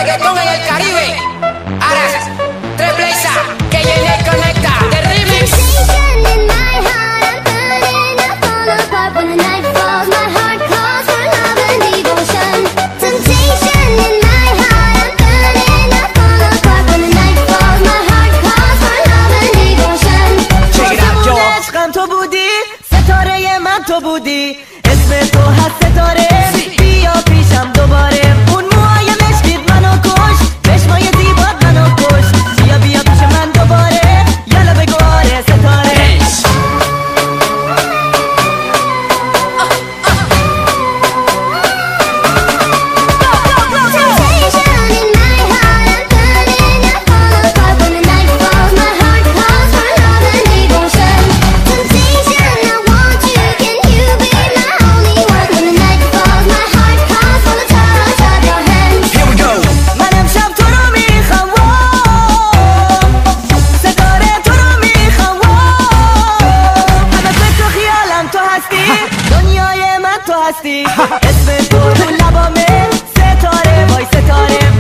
reggaetón en el Caribe. Ahora, tres Blaza, que llene y conecta. The remix. Sensation in my heart, I'm burning, I fall apart when the night falls. My heart calls for love and devotion. Temptation in my heart, I'm burning, I fall apart when the night falls. My heart calls for love and devotion. Check it out, yo. عشقم تو بودی، ستاره من تو بودی، اسم تو هست ستاره. بیا پیشم دوباره، اون موهای مشکیت منو کش، چشمای زیبات منو کش. بیا پیش من دوباره، یالا بگو آره ستاره. Temptation in my heart, I'm burning, I fall apart when the night falls. My heart calls for love and devotion. Temptation, I want you, can you be my only one? When the night falls, my heart calls for the touch of your hand. Here we go. من امشب تو رو میخوام، ستاره تو رو میخوام. همه فکر و خیالم تو هستی، دنیای من تو هستی. اسم تو رو لبامه، ستاره وای ستاره.